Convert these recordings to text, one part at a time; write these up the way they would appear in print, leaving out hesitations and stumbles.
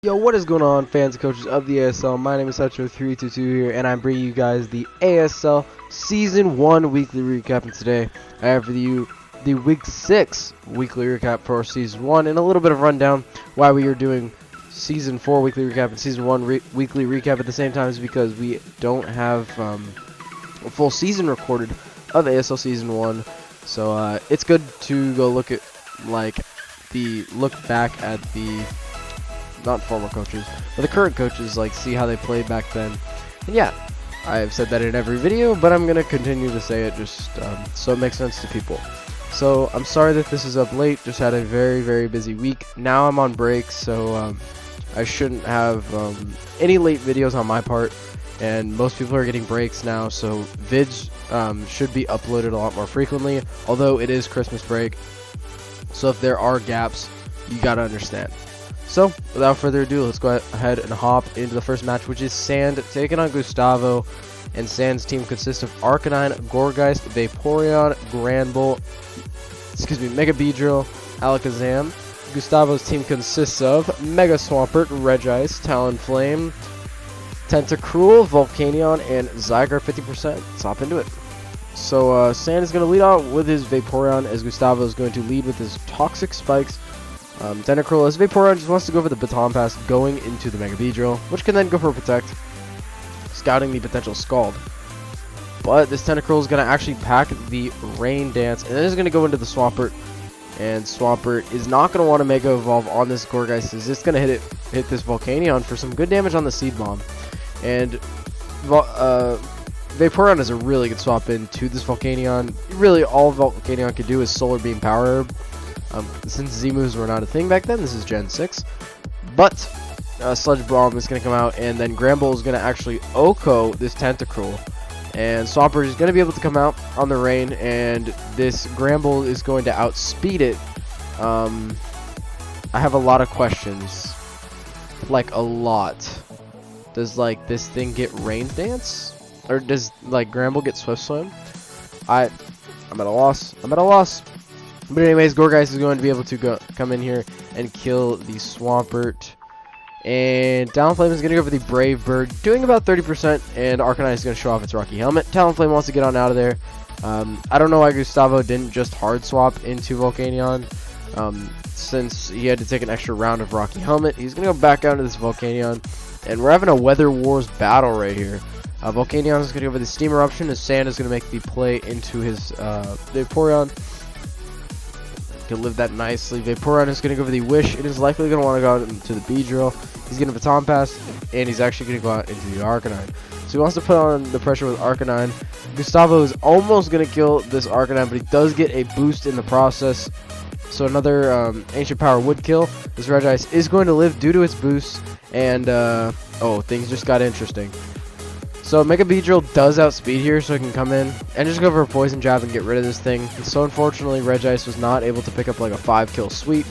Yo, what is going on, fans and coaches of the ASL? My name is Setro322 here, and I'm bringing you guys the ASL Season 1 weekly recap. And today, I have for you the Week 6 weekly recap for Season 1, and a little bit of rundown why we are doing Season 4 weekly recap and Season 1 weekly recap at the same time is because we don't have a full season recorded of ASL Season 1. So it's good to go look at, look back at the not former coaches, but the current coaches, see how they played back then. And yeah, I've said that in every video, but I'm gonna continue to say it just so it makes sense to people. So I'm sorry that this is up late, just had a very busy week. Now I'm on break, so I shouldn't have any late videos on my part, and most people are getting breaks now, so vids should be uploaded a lot more frequently, although it is Christmas break, so if there are gaps, you gotta understand. So, without further ado, let's go ahead and hop into the first match, which is Sand taking on Gustavo. And Sand's team consists of Arcanine, Gourgeist, Vaporeon, Granbull, Mega Beedrill, Alakazam. Gustavo's team consists of Mega Swampert, Regice, Talonflame, Tentacruel, Volcanion, and Zygarde 50%. Let's hop into it. So, Sand is going to lead out with his Vaporeon, as Gustavo is going to lead with his Toxic Spikes. Tentacruel, as Vaporeon just wants to go for the Baton Pass, going into the Mega Beedrill, which can then go for Protect, scouting the potential Scald. But this Tentacruel is going to actually pack the Rain Dance, and then is going to go into the Swampert, and Swampert is not going to want to Mega Evolve on this Gourgeist, as it's going to hit this Volcanion for some good damage on the Seed Bomb. And Vaporeon is a really good swap in to this Volcanion. Really, all Volcanion could do is Solar Beam Power Herb. Since Z-moves were not a thing back then, this is Gen 6. But Sludge Bomb is going to come out, and then Granbull is going to actually Oko this Tentacruel. And Swampert is going to be able to come out on the Rain, and this Granbull is going to outspeed it. I have a lot of questions. Like, a lot. Does, this thing get Rain Dance? Or does, Granbull get Swift Swim? I'm at a loss. But anyways, Gourgeist is going to be able to come in here and kill the Swampert. And Talonflame is going to go for the Brave Bird, doing about 30%, and Arcanine is going to show off its Rocky Helmet. Talonflame wants to get on out of there. I don't know why Gustavo didn't just hard swap into Volcanion, since he had to take an extra round of Rocky Helmet. He's going to go back out into this Volcanion, and we're having a Weather Wars battle right here. Volcanion is going to go for the Steam Eruption, as Sand is going to make the play into his Vaporeon. Can live that nicely. Vaporeon is going to go for the Wish. It is likely going to want to go out into the Beedrill. He's going to Baton Pass, and he's actually going to go out into the Arcanine. So he wants to put on the pressure with Arcanine. Gustavo is almost going to kill this Arcanine, but he does get a boost in the process. So another Ancient Power would kill. This Regice is going to live due to its boost, and oh, things just got interesting. So Mega Beedrill does outspeed here, so it can come in and just go for a Poison Jab and get rid of this thing. And so unfortunately, Regice was not able to pick up a 5-kill sweep.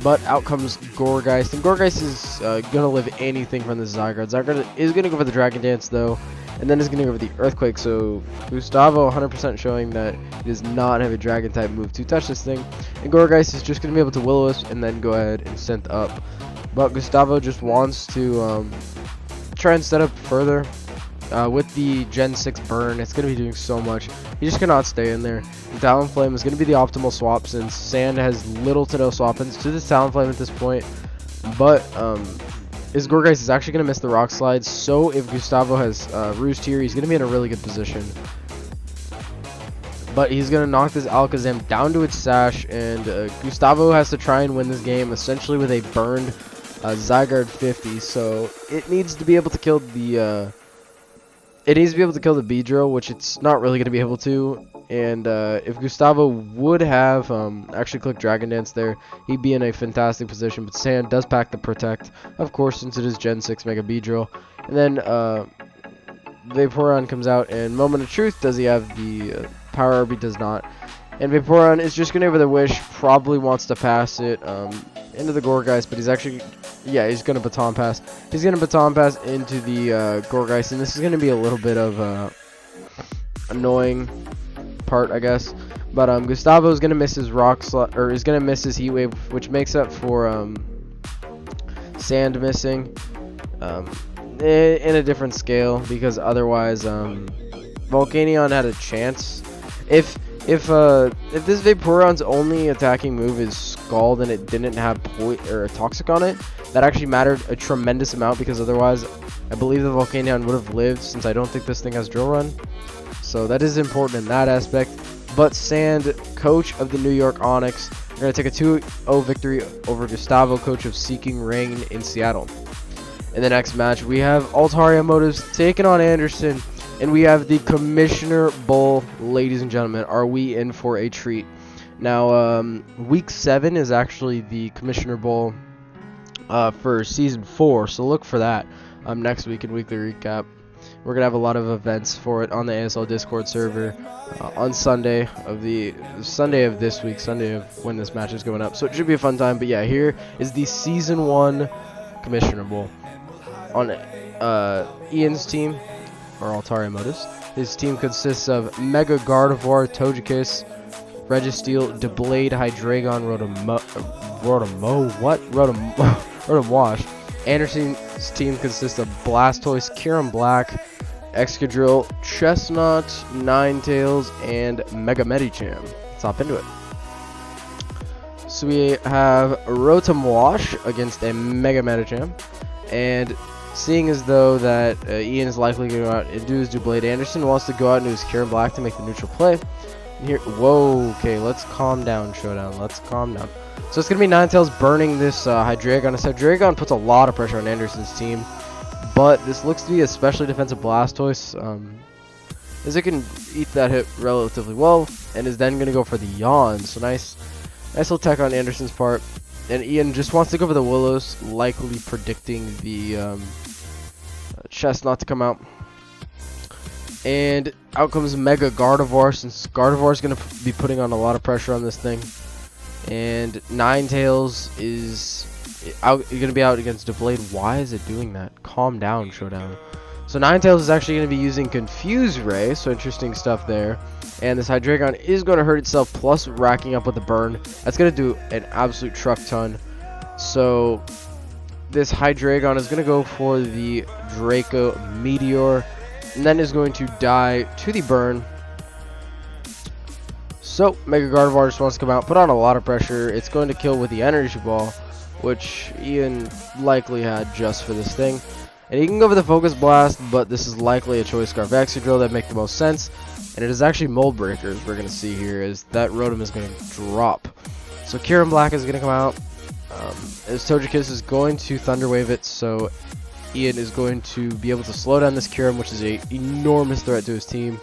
But out comes Gourgeist, and Gourgeist is going to live anything from this Zygarde. Zygarde is going to go for the Dragon Dance though, and then is going to go for the Earthquake. So Gustavo 100% showing that he does not have a Dragon type move to touch this thing. And Gourgeist is just going to be able to Will-O-Wisp and then go ahead and Synth up. But Gustavo just wants to try and set up further with the Gen 6 burn. It's going to be doing so much. He just cannot stay in there. And Talonflame is going to be the optimal swap, since Sand has little to no swap-ins to this Talonflame at this point. But his Gourgeist is actually going to miss the Rock Slide, so if Gustavo has Roost here, he's going to be in a really good position. But he's going to knock this Alakazam down to its Sash, and Gustavo has to try and win this game essentially with a burned Zygarde 50, so it needs to be able to kill the Beedrill, which it's not really going to be able to. And if Gustavo would have actually clicked Dragon Dance there, he'd be in a fantastic position. But Sand does pack the Protect, of course, since it is Gen 6 Mega Beedrill. And then Vaporeon comes out, and Moment of Truth, does he have the Power Herb? He does not. And Vaporeon is just going to go for the Wish, probably wants to pass it into the Gourgeist, but he's actually, yeah, he's going to Baton Pass. He's going to Baton Pass into the Gourgeist, and this is going to be a little bit of annoying part, I guess. But Gustavo is going to miss his Rock Slide, or is going to miss his Heat Wave, which makes up for Sand missing. In a different scale, because otherwise Volcanion had a chance. If this Vaporeon's only attacking move is Scald and it didn't have Toxic on it, that actually mattered a tremendous amount, because otherwise I believe the Volcanion would have lived, since I don't think this thing has Drill Run. So that is important in that aspect. But Sand, coach of the New York Onyx, are going to take a 2-0 victory over Gustavo, coach of Seeking Rain in Seattle. In the next match, we have Altaria Motives taking on Anderson, and we have the Commissioner Bowl. Ladies and gentlemen, are we in for a treat? Now, week 7 is actually the Commissioner Bowl for season 4, so look for that next week in Weekly Recap. We're gonna have a lot of events for it on the ASL Discord server on Sunday of this week, Sunday of when this match is going up. So it should be a fun time. But yeah, here is the season 1 Commissioner Bowl. On Ian's team, or Altaria Motives, his team consists of Mega Gardevoir, Togekiss, Registeel, Deblade, Hydreigon, Rotom Anderson's team consists of Blastoise, Kyurem Black, Excadrill, Chestnut, Ninetales, and Mega Medicham. Let's hop into it. So we have Rotom Wash against a Mega Medicham, and seeing as though that Ian is likely going to go out and do his Doublade, Anderson wants to go out and do his Kyurem Black to make the neutral play. And here, whoa, okay, let's calm down, Showdown. Let's calm down. So it's going to be Ninetales burning this Hydreigon. So Hydreigon puts a lot of pressure on Anderson's team, but this looks to be especially defensive Blastoise, as it can eat that hit relatively well, and is then going to go for the Yawn. So nice little tech on Anderson's part. And Ian just wants to go for the Willows, likely predicting the Chestnut to come out. And out comes Mega Gardevoir, since Gardevoir is going to be putting on a lot of pressure on this thing. And Ninetales is going to be out against Deblade. Why is it doing that? Calm down, Showdown. So Ninetales is actually going to be using Confuse Ray, so interesting stuff there. And this Hydreigon is going to hurt itself, plus racking up with the burn. That's going to do an absolute truck ton. So this Hydreigon is going to go for the Draco Meteor, and then is going to die to the burn. So Mega Gardevoir just wants to come out, put on a lot of pressure. It's going to kill with the Energy Ball, which Ian likely had just for this thing. And he can go for the Focus Blast, but this is likely a Choice Scarf Excadrill that make the most sense. And it is actually Mold Breakers we're going to see here, as that Rotom is going to drop. So Kyurem Black is going to come out. As Togekiss is going to Thunder Wave it, so Ian is going to be able to slow down this Kyurem, which is an enormous threat to his team.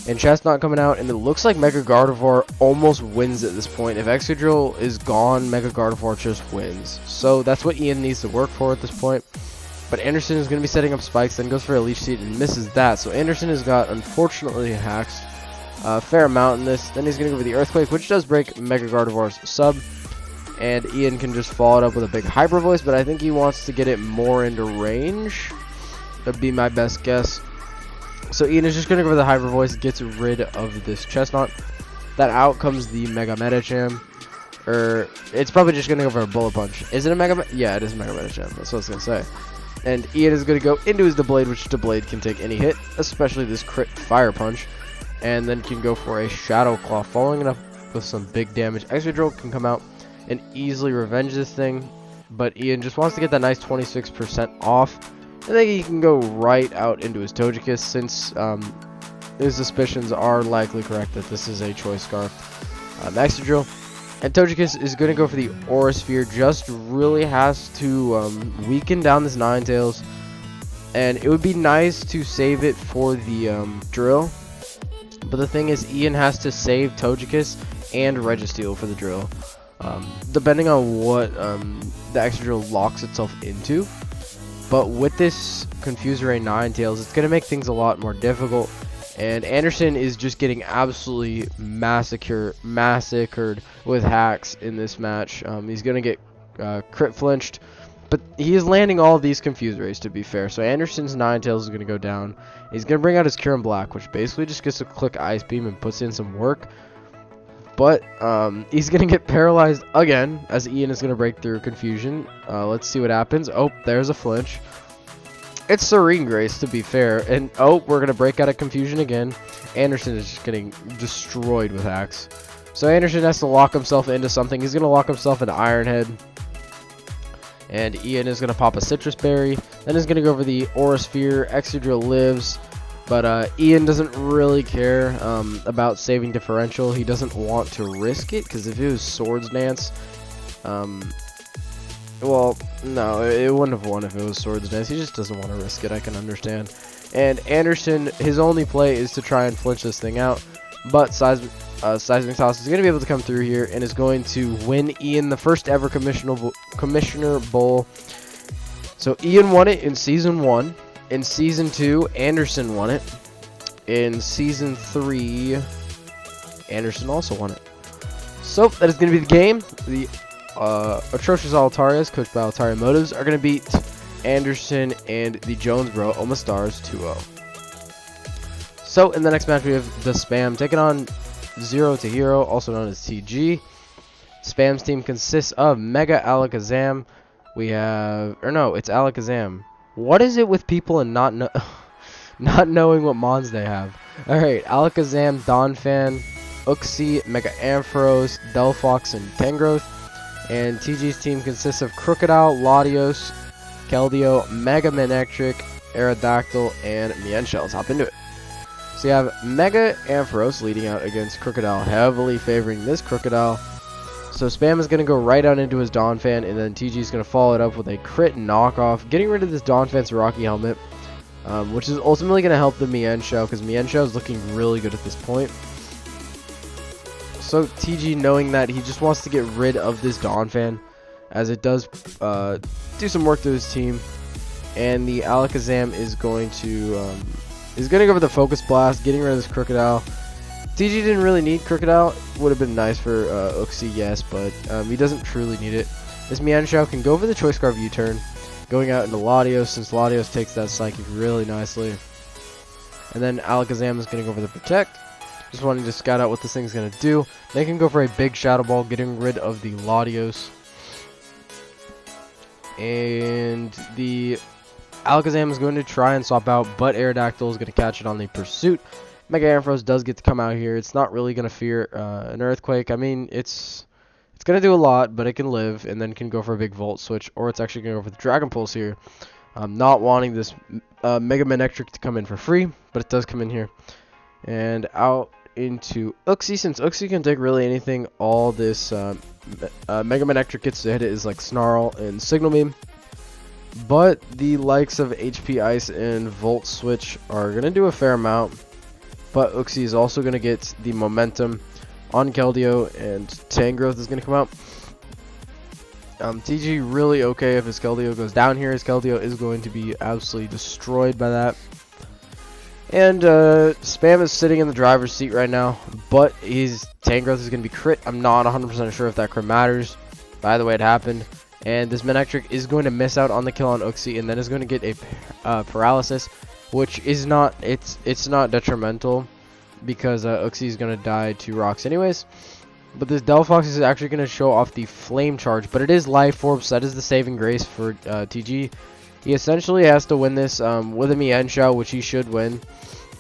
And Chestnut coming out, and it looks like Mega Gardevoir almost wins at this point. If Excadrill is gone, Mega Gardevoir just wins. So that's what Ian needs to work for at this point. But Anderson is going to be setting up spikes, then goes for a Leech Seed and misses that. So Anderson has got, unfortunately, hacks a fair amount in this. Then he's going to go for the Earthquake, which does break Mega Gardevoir's sub. And Ian can just follow it up with a big Hyper Voice, but I think he wants to get it more into range. That'd be my best guess. So Ian is just going to go for the Hyper Voice, gets rid of this Chestnut. That out comes the Mega Medicham. It's probably just going to go for a Bullet Punch. Is it a Mega Yeah, it is a Mega Medicham. That's what I was going to say. And Ian is going to go into his Deblade, which Deblade can take any hit, especially this crit Fire Punch. And then can go for a Shadow Claw, following it up with some big damage. Excadrill can come out and easily revenge this thing. But Ian just wants to get that nice 26% off. I think he can go right out into his Togekiss, since his suspicions are likely correct that this is a Choice Scarf Excadrill. And Togekiss is going to go for the Aura Sphere, just really has to weaken down this Ninetales. And it would be nice to save it for the Drill. But the thing is, Ian has to save Togekiss and Registeel for the Drill. Depending on what the Excadrill locks itself into. But with this Confuse Ray Ninetales, it's going to make things a lot more difficult. And Anderson is just getting absolutely massacred with hacks in this match. He's going to get crit flinched. But he is landing all of these Confuse Rays, to be fair. So Anderson's Ninetales is going to go down. He's going to bring out his Kyurem Black, which basically just gets to click Ice Beam and puts in some work. But he's going to get paralyzed again as Ian is going to break through Confusion. Let's see what happens. Oh, there's a flinch. It's Serene Grace, to be fair. And, oh, we're going to break out of Confusion again. Anderson is just getting destroyed with hacks. So Anderson has to lock himself into something. He's going to lock himself into Iron Head. And Ian is going to pop a Citrus Berry. Then he's going to go for the Aura Sphere. Excadrill lives. But Ian doesn't really care about saving differential. He doesn't want to risk it, because if it was Swords Dance, well, no, it wouldn't have won if it was Swords Dance. He just doesn't want to risk it. I can understand. And Anderson, his only play is to try and flinch this thing out. But Seismic Toss is going to be able to come through here and is going to win Ian the first ever Commissioner Bowl. So Ian won it in Season 1. In Season 2, Anderson won it. In Season 3, Anderson also won it. So, that is going to be the game. The atrocious Altarias, coached by Altaria Motives, are going to beat Anderson and the Jonesboro Omastars 2-0. So, in the next match, we have the Spam taking on Zero to Hero, also known as TG. Spam's team consists of Mega Alakazam. We have, or no, it's Alakazam. What is it with people and not knowing what mons they have? Alright, Alakazam, Donphan, Uxie, Mega Ampharos, Delphox, and Tangrowth. And TG's team consists of Crocodile, Latios, Keldeo, Mega Manectric, Aerodactyl, and Mienshao. Let's hop into it. So you have Mega Ampharos leading out against Crocodile, heavily favoring this Crocodile. So Spam is going to go right on into his Donphan, and then TG is going to follow it up with a crit knockoff, getting rid of this Donphan's Rocky Helmet, which is ultimately going to help the Mienshao, because Mienshao is looking really good at this point. So TG, knowing that, he just wants to get rid of this Donphan, as it does do some work to his team, and the Alakazam is going to go for the Focus Blast, getting rid of this Crocodile. TG didn't really need Crocodile. Would have been nice for Uxie, yes, but he doesn't truly need it. This Mienshao can go for the Choice Scarf U-turn, going out into Latios, since Latios takes that Psychic really nicely. And then Alakazam is going to go for the Protect, just wanting to scout out what this thing's going to do. They can go for a big Shadow Ball, getting rid of the Latios. And the Alakazam is going to try and swap out, but Aerodactyl is going to catch it on the Pursuit. Mega Ampharos does get to come out here. It's not really going to fear an Earthquake. I mean, it's going to do a lot, but it can live, and then can go for a big Volt Switch, or it's actually going to go for the Dragon Pulse here. Not wanting this Mega Manectric to come in for free, but it does come in here. And out into Uxie, since Uxie can take really anything, all this Mega Manectric gets to hit it is like Snarl and Signal Beam. But the likes of HP Ice and Volt Switch are going to do a fair amount. But Uxie is also going to get the momentum on Keldeo, and Tangrowth is going to come out. TG really okay if his Keldeo goes down here. His Keldeo is going to be absolutely destroyed by that. And Spam is sitting in the driver's seat right now, but his Tangrowth is going to be crit. I'm not 100% sure if that crit matters. By the way, it happened. And this Manectric is going to miss out on the kill on Uxie, and then is going to get a Paralysis, which is not, it's not detrimental, because Uxie is going to die to rocks anyways. But this Delphox is actually going to show off the Flame Charge, but it is Life Orb, so that is the saving grace for TG. He essentially has to win this with a Mienshao, which he should win,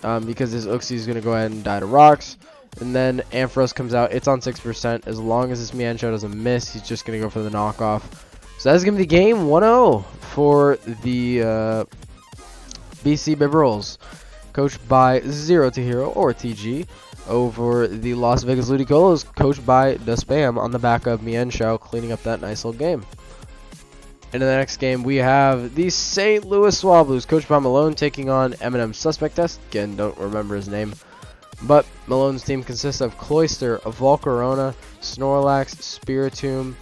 because this Uxie is going to go ahead and die to rocks. And then Ampharos comes out, it's on 6%. As long as this Mienshao doesn't miss, he's just going to go for the knockoff. So that's going to be the game, 1-0 for the BC Bibberls, coached by Zero to Hero, or TG, over the Las Vegas Ludicolo, coached by the Spam on the back of Mienshao, cleaning up that nice little game. And in the next game, we have the St. Louis Swablues, coached by Malone, taking on Eminem Suspect Test. Again, don't remember his name. But Malone's team consists of Cloyster, Volcarona, Snorlax, Spiritomb,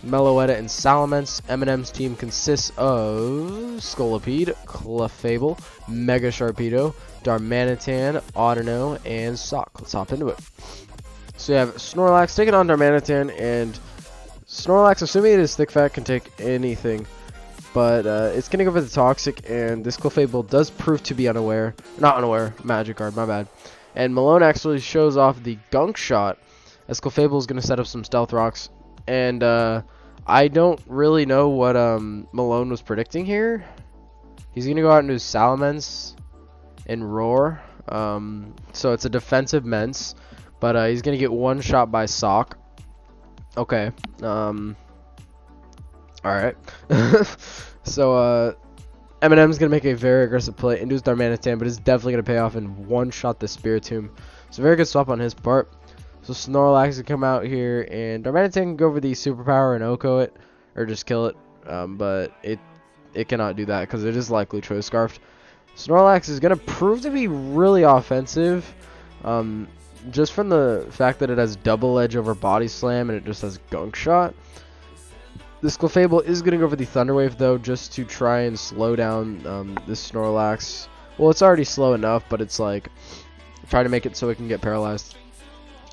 Meloetta, and Salamence. Eminem's team consists of Scolipede, Clefable, Mega Sharpedo, Darmanitan, Audino, and Sock. Let's hop into it. So you have Snorlax taking on Darmanitan, and Snorlax, assuming it is thick fat, can take anything. But it's going to go for the Toxic, and this Clefable does prove to be unaware. Not unaware, Magic Guard, my bad. And Malone actually shows off the Gunk Shot, Esclafable is going to set up some Stealth Rocks. And I don't really know what Malone was predicting here. He's going to go out into his Salamence and Roar. So it's a defensive Mence. But he's going to get one shot by Sock. Okay. Alright. So Eminem's going to make a very aggressive play into his Darmanitan, but it's definitely going to pay off and one-shot the Spiritomb. So very good swap on his part. So Snorlax can come out here, and Darmanitan can go over the Superpower and Oko it, or just kill it. But it cannot do that because it is likely Choice Scarfed. Snorlax is going to prove to be really offensive, just from the fact that it has double edge over Body Slam and it just has Gunk Shot. This Clefable is going to go for the Thunder Wave, though, just to try and slow down this Snorlax. Well, it's already slow enough, but it's like try to make it so it can get paralyzed.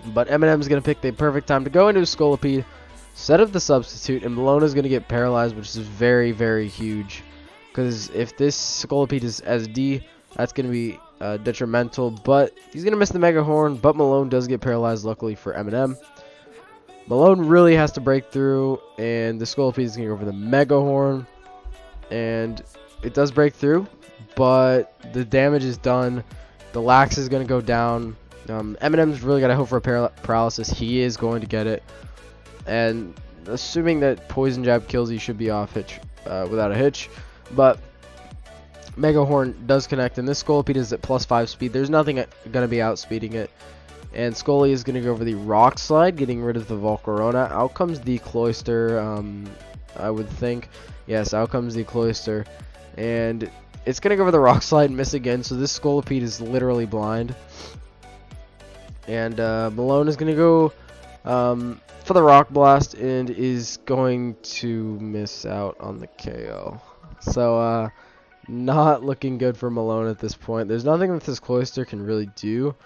But Eminem's going to pick the perfect time to go into his Scolipede, set up the substitute, and Malone is going to get paralyzed, which is very, very huge. Because if this Scolipede is SD, that's going to be detrimental. But he's going to miss the Mega Horn, but Malone does get paralyzed, luckily for Eminem. Malone really has to break through, and the Scolipede is going to go for the Mega Horn. And it does break through, but the damage is done. The Lax is going to go down. Eminem's really got to hope for a paralysis. He is going to get it. And assuming that Poison Jab kills, he should be off hitch without a hitch. But Mega Horn does connect, and this Scolipede is at +5 speed. There's nothing going to be outspeeding it. And Scully is going to go over the Rock Slide, getting rid of the Volcarona. Out comes the Cloyster, I would think. Yes, out comes the Cloyster. And it's going to go over the Rock Slide and miss again, so this Scolipede is literally blind. And Malone is going to go for the Rock Blast and is going to miss out on the KO. So, not looking good for Malone at this point. There's nothing that this Cloyster can really do.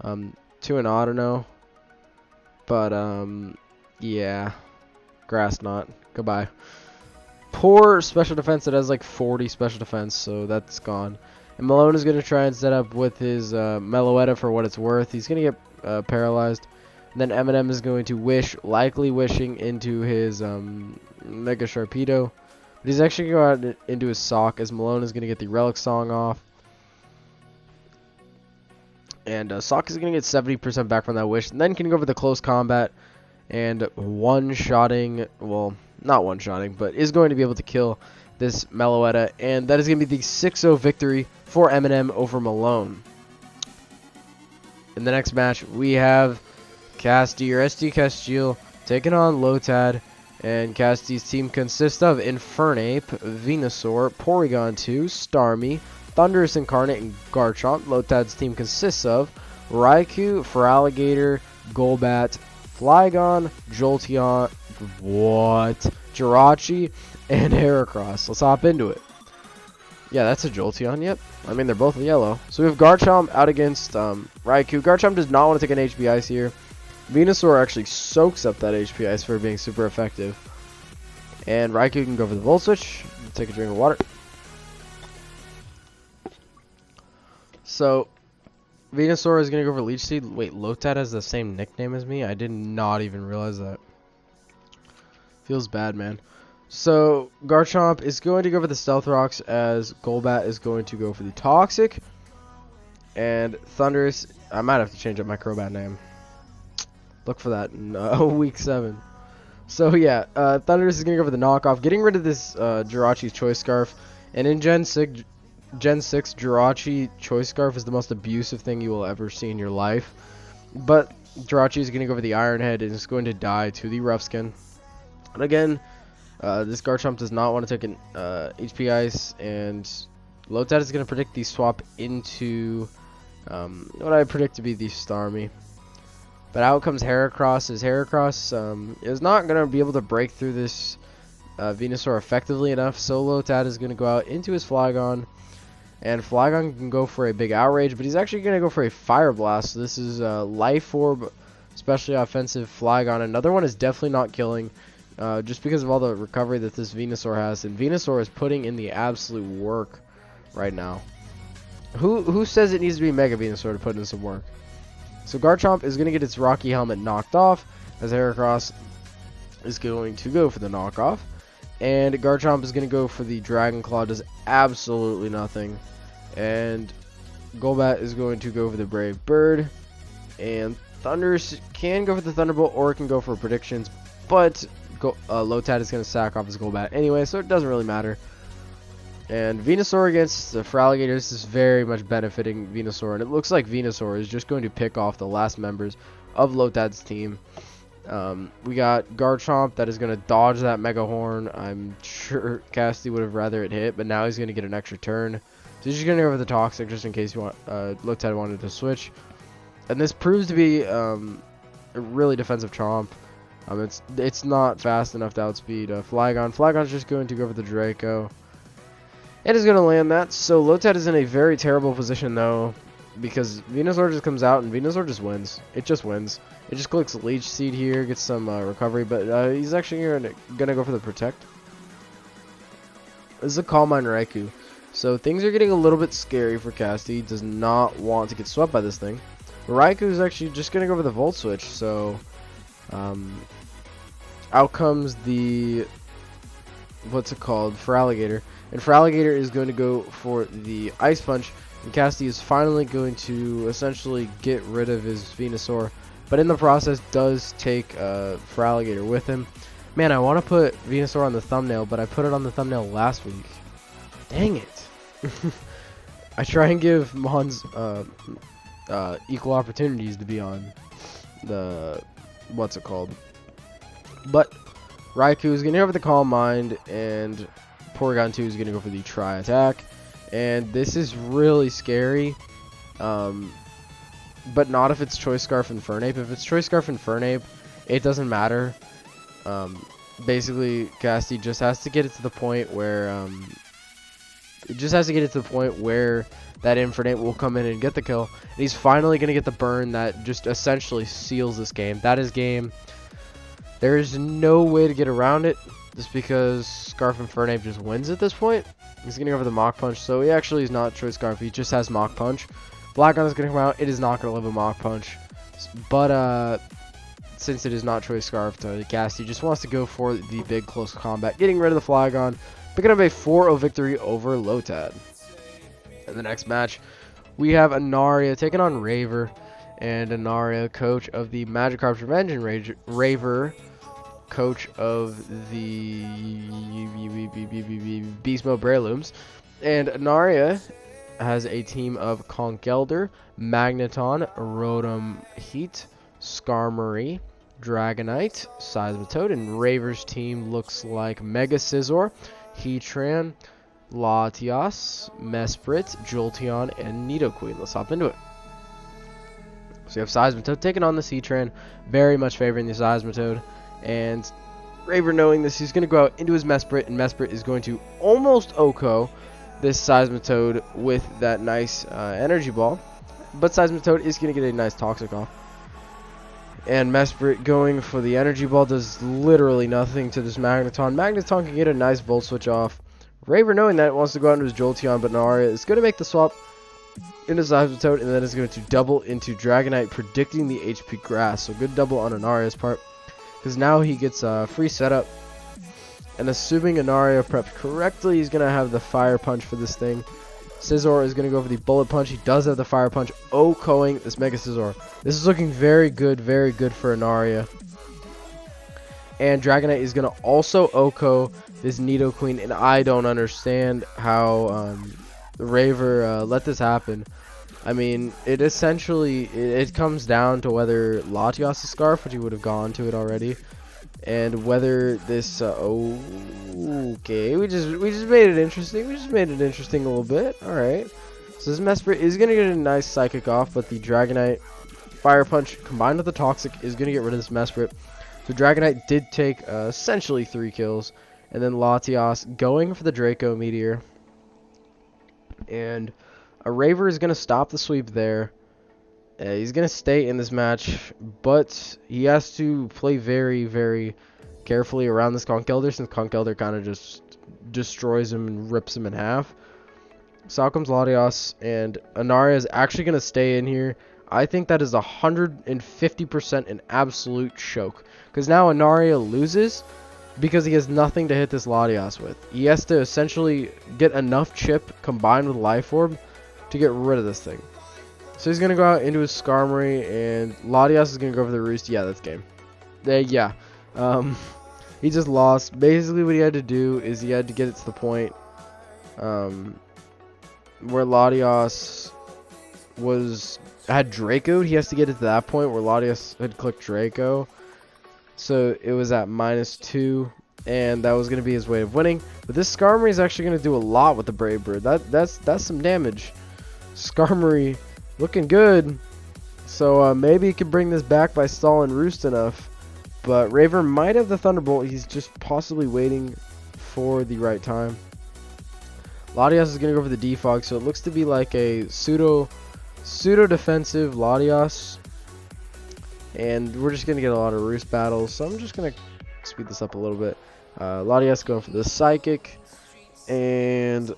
To an Autono. But, yeah. Grass Knot. Goodbye. Poor special defense. It has like 40 special defense, so that's gone. And Malone is going to try and set up with his Meloetta for what it's worth. He's going to get paralyzed. And then Eminem is going to wish, likely wishing into his Mega Sharpedo. But he's actually going to go out into his Sock, as Malone is going to get the Relic Song off. And Sock is going to get 70% back from that wish. And then can go for the Close Combat. And one-shotting, well, not one-shotting, but is going to be able to kill this Meloetta. And that is going to be the 6-0 victory for Eminem over Malone. In the next match, we have Casti, or SD Castile, taking on Lotad. And Casti's team consists of Infernape, Venusaur, Porygon 2, Starmie, Thundurus Incarnate, and Garchomp. Lotad's team consists of Raikou, Feraligatr, Golbat, Flygon, Jolteon, Jirachi, and Heracross. Let's hop into it. Yeah, that's a Jolteon, yep. I mean, they're both yellow. So we have Garchomp out against Raikou. Garchomp does not want to take an HP Ice here. Venusaur actually soaks up that HP Ice for being super effective. And Raikou can go for the Volt Switch. Take a drink of water. So, Venusaur is going to go for Leech Seed. Wait, Lotad has the same nickname as me? I did not even realize that. Feels bad, man. So, Garchomp is going to go for the Stealth Rocks, as Golbat is going to go for the Toxic. And Thundurus, I might have to change up my Crobat name. Look for that in week 7. So yeah, Thundurus is going to go for the knockoff, getting rid of this Jirachi's Choice Scarf. And in Gen 6, Jirachi Choice Scarf is the most abusive thing you will ever see in your life. But Jirachi is going to go for the Iron Head and is going to die to the Rough Skin. And again, this Garchomp does not want to take an HP Ice, and Lotad is going to predict the swap into what I predict to be the Starmie. But out comes Heracross, as Heracross is not going to be able to break through this Venusaur effectively enough, so Lotad is going to go out into his Flygon, and Flygon can go for a big Outrage, but he's actually going to go for a Fire Blast. So this is Life Orb, especially offensive Flygon. Another one is definitely not killing, just because of all the recovery that this Venusaur has, and Venusaur is putting in the absolute work right now. Who says it needs to be Mega Venusaur to put in some work? So Garchomp is going to get its Rocky Helmet knocked off, as Heracross is going to go for the knockoff. And Garchomp is going to go for the Dragon Claw, does absolutely nothing. And Golbat is going to go for the Brave Bird. And Thunders can go for the Thunderbolt, or it can go for predictions. But Lotad is going to sack off his Golbat anyway, so it doesn't really matter. And Venusaur against the Feraligatr, this is very much benefiting Venusaur. And it looks like Venusaur is just going to pick off the last members of Lotad's team. We got Garchomp that is going to dodge that Mega Horn. I'm sure Cassidy would have rather it hit, but now he's going to get an extra turn. So he's just going to go over the Toxic just in case Lotad wanted to switch. And this proves to be a really defensive Chomp. It's not fast enough to outspeed Flygon. Flygon's just going to go for the Draco. It is going to land that. So Lotad is in a very terrible position though, because Venusaur just comes out and Venusaur just wins. It just wins. It just clicks Leech Seed here, gets some recovery, but he's actually going to go for the Protect. This is a Calm Mind Raikou. So things are getting a little bit scary for Cassidy. He does not want to get swept by this thing. Raikou is actually just going to go for the Volt Switch. So out comes the, what's it called, Feraligatr. And Feraligatr is going to go for the Ice Punch. And Cassidy is finally going to essentially get rid of his Venusaur. But in the process does take Feraligatr with him. Man, I want to put Venusaur on the thumbnail, but I put it on the thumbnail last week. Dang it. I try and give Mons equal opportunities to be on the, what's it called. But Raikou is going to go for the Calm Mind, and Porygon 2 is going to go for the Tri Attack. And this is really scary. But not if it's Choice Scarf and Fernape. If it's Choice Scarf and Fernape, it doesn't matter. Basically, Cassidy just has to get it to the point where that Infernape will come in and get the kill. And he's finally going to get the burn that just essentially seals this game. That is game. There is no way to get around it, just because Scarf and Fernape just wins at this point. He's going to go for the Mach Punch. So he actually is not Choice Scarf. He just has Mach Punch. Flygon is going to come out. It is not going to live a Mach Punch. But since it is not Choice Scarf, Cassidy just wants to go for the big close combat, getting rid of the Flygon, picking up a 4-0 victory over Lotad. In the next match, we have Anaria taking on Raiveer. And Anaria, coach of the Magikarp's Revenge, and Raiveer, coach of the Beast Mode Brealooms. And Anaria has a team of Conkeldurr, Magneton, Rotom Heat, Skarmory, Dragonite, Seismitoad, and Raiveer's team looks like Mega Scizor, Heatran, Latias, Mesprit, Jolteon, and Nidoqueen. Let's hop into it. So you have Seismitoad taking on the Heatran, very much favoring the Seismitoad, and Raiveer, knowing this, he's going to go out into his Mesprit, and Mesprit is going to almost OHKO this Seismitoad with that nice energy ball, but Seismitoad is going to get a nice Toxic off. And Mesprit going for the energy ball does literally nothing to this Magneton. Magneton can get a nice Volt Switch off. Raiveer, knowing that, wants to go out into his Jolteon, but Anaria is going to make the swap into Seismitoad, and then is going to double into Dragonite, predicting the HP Grass. So good double on Anaria's part, because now he gets a free setup. And assuming Anaria prepped correctly, he's going to have the Fire Punch for this thing. Scizor is going to go for the Bullet Punch. He does have the Fire Punch, OHKOing this Mega Scizor. This is looking very good for Anaria. And Dragonite is going to also OHKO this Nidoqueen, and I don't understand how Raiveer let this happen. I mean, it essentially it comes down to whether Latias' Scarf, which he would have gone to it already, and whether this okay, we just made it interesting. We just made it interesting a little bit. All right, so this Mesprit is gonna get a nice Psychic off, but the Dragonite Fire Punch combined with the Toxic is gonna get rid of this Mesprit. So Dragonite did take essentially 3 kills, and then Latias going for the Draco Meteor. And a Raiveer is going to stop the sweep there. He's going to stay in this match, but he has to play very, very carefully around this Conkeldurr, since Conkeldurr kind of just destroys him and rips him in half. So out comes Latias, and Anaria is actually going to stay in here. I think that is 150% an absolute choke. Because now Anaria loses because he has nothing to hit this Latias with. He has to essentially get enough chip combined with Life Orb to get rid of this thing. So he's going to go out into his Skarmory, and Latias is going to go for the Roost. Yeah, that's game. Yeah. He just lost. Basically what he had to do is he had to get it to the point where Latias had Draco. He has to get it to that point where Latias had clicked Draco. So it was at -2, and that was going to be his way of winning. But this Skarmory is actually going to do a lot with the Brave Bird. That's some damage. Skarmory looking good. So maybe he could bring this back by stalling Roost enough. But Raiveer might have the Thunderbolt. He's just possibly waiting for the right time. Latias is going to go for the Defog, so it looks to be like a pseudo defensive Latias. And we're just going to get a lot of Roost battles, so I'm just going to speed this up a little bit. Latias going for the Psychic, and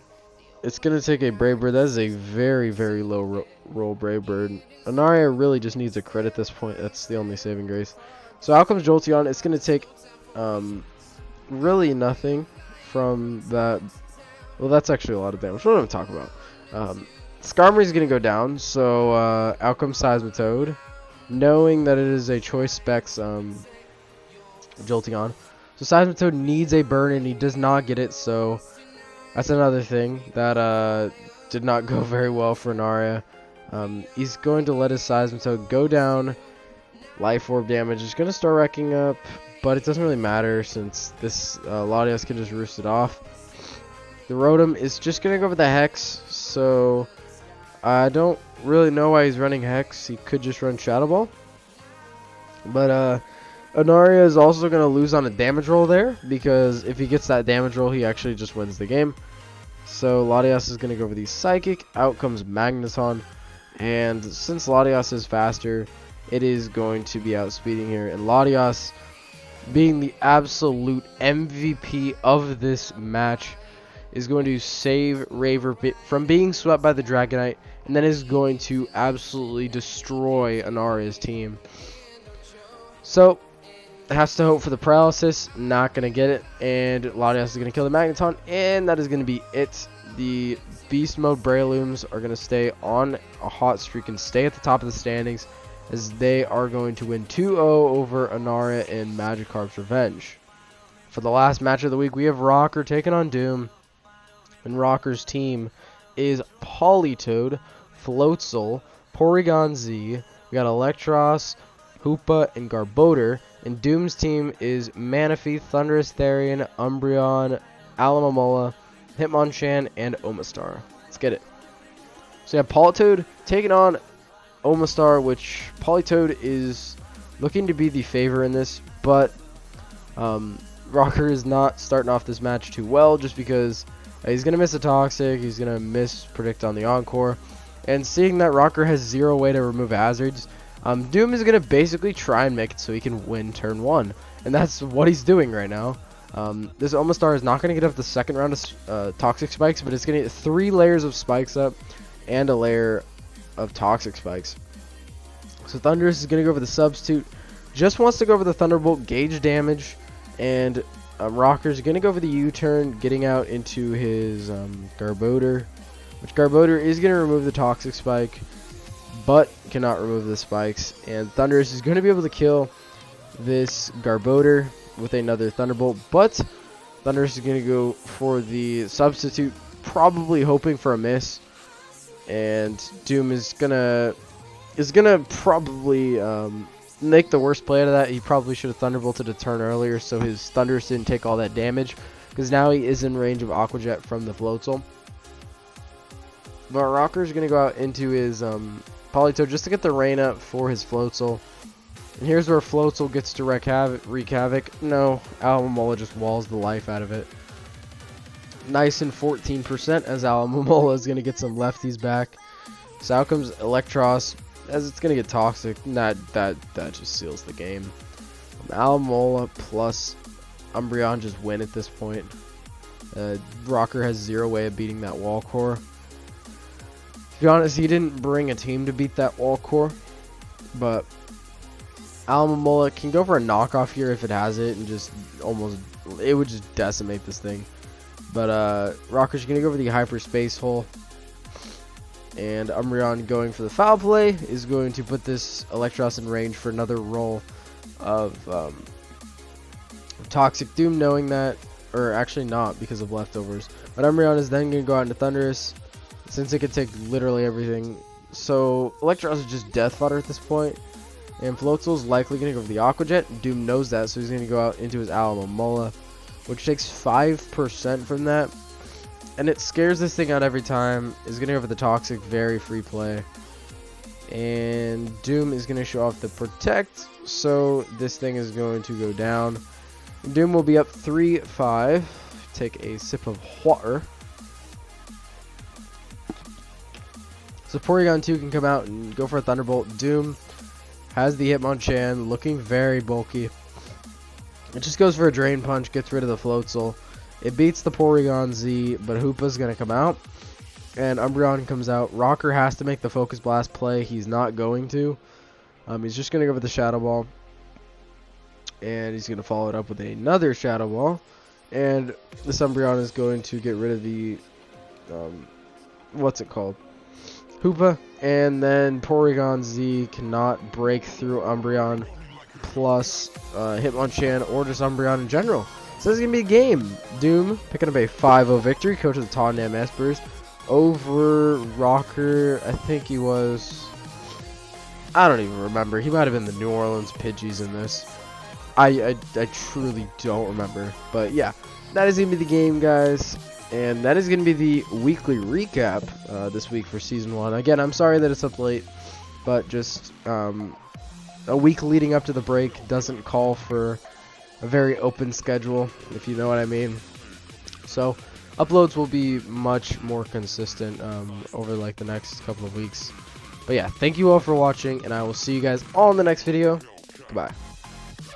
it's going to take a Brave Bird. That is a very, very low roll Brave Bird. Anaria really just needs a crit at this point. That's the only saving grace. So out comes Jolteon. It's going to take really nothing from that. Well, that's actually a lot of damage. What am I talking about? Skarmory is going to go down, so out comes Seismitoad, knowing that it is a choice specs Jolteon. So Seismitoad needs a burn, and he does not get it, so that's another thing that did not go very well for Anaria. He's going to let his Seismitoad go down. Life Orb damage is going to start racking up, but it doesn't really matter since this Latias can just roost it off. The Rotom is just going to go for the Hex, so I don't really know why he's running Hex. He could just run Shadow Ball. But Anaria is also going to lose on a damage roll there, because if he gets that damage roll, he actually just wins the game. So Latias is going to go for the Psychic. Out comes Magneton, and since Latias is faster, it is going to be outspeeding here. And Latias, being the absolute MVP of this match, is going to save Raiveer from being swept by the Dragonite, and then is going to absolutely destroy Anaria's team. So, has to hope for the paralysis, not going to get it, and Latias is going to kill the Magneton, and that is going to be it. The Beast Mode Breilooms are going to stay on a hot streak and stay at the top of the standings, as they are going to win 2-0 over Anaria in Magikarp's Revenge. For the last match of the week, we have Rocker taking on Doom. And Rocker's team is Politoed, Floatzel, Porygon Z. We got Electros, Hoopa, and Garbodor. And Doom's team is Manaphy, Thundurus, Therian, Umbreon, Alomomola, Hitmonchan, and Omastar. Let's get it. So yeah, Politoed taking on Omastar, which Politoed is looking to be the favor in this, but Rocker is not starting off this match too well, just because he's going to miss a Toxic, he's going to miss Predict on the Encore, and seeing that Rocker has 0 way to remove hazards, Doom is going to basically try and make it so he can win turn 1, and that's what he's doing right now. This Omastar is not going to get up the second round of Toxic Spikes, but it's going to get 3 layers of Spikes up and a layer of Toxic Spikes. So Thundurus is going to go for the Substitute, just wants to go for the Thunderbolt, gauge damage, and Rocker's going to go for the U-turn, getting out into his Garbodor, which Garbodor is going to remove the Toxic Spike, but cannot remove the spikes. And Thundurus is going to be able to kill this Garbodor with another Thunderbolt, but Thundurus is going to go for the Substitute, probably hoping for a miss. And Doom is gonna probably make the worst play out of that. He probably should have Thunderbolted a turn earlier, so his Thundurus didn't take all that damage, because now he is in range of Aqua Jet from the Floatzel. But Rocker's gonna go out into his Politoed just to get the rain up for his Floatzel. And here's where Floatzel gets to wreak havoc. No, Alomomola just walls the life out of it. Nice and 14%, as Alomomola is going to get some lefties back. So out comes Electros, as it's going to get Toxic. That just seals the game. Alomomola plus Umbreon just win at this point. Rocker has 0 way of beating that Wall Core. To be honest, he didn't bring a team to beat that wall core, but Alamomola can go for a knockoff here if it has it, and just almost, it would just decimate this thing. But Rocker's going to go for the hyperspace hole, and Umbreon going for the foul play is going to put this Electros in range for another roll of Toxic Doom, knowing that, or actually not because of leftovers. But Umbreon is then going to go out into Thundurus, since it could take literally everything. So Electros is just death fodder at this point. And Floatzel's likely going to go for the Aqua Jet. Doom knows that, so he's going to go out into his Alamomola, which takes 5% from that. And it scares this thing out every time. Is going to go for the Toxic, very free play. And Doom is going to show off the Protect, so this thing is going to go down. Doom will be up 3-5. Take a sip of water. So Porygon 2 can come out and go for a Thunderbolt. Doom has the Hitmonchan, looking very bulky. It just goes for a Drain Punch, gets rid of the Floatzel. It beats the Porygon Z, but Hoopa's going to come out. And Umbreon comes out. Rocker has to make the Focus Blast play. He's not going to. He's just going to go for the Shadow Ball. And he's going to follow it up with another Shadow Ball. And this Umbreon is going to get rid of the... what's it called? Hoopa. And then Porygon Z cannot break through Umbreon plus Hitmonchan or just Umbreon in general. So this is going to be a game. Doom picking up a 5-0 victory. Coach of the Tottenham Espers over Rocker. I think he was... I don't even remember. He might have been the New Orleans Pidgeys in this. I truly don't remember. But yeah, that is going to be the game, guys. And that is going to be the weekly recap this week for Season 1. Again, I'm sorry that it's up late, but just a week leading up to the break doesn't call for a very open schedule, if you know what I mean. So uploads will be much more consistent over like the next couple of weeks. But yeah, thank you all for watching, and I will see you guys all in the next video. Goodbye.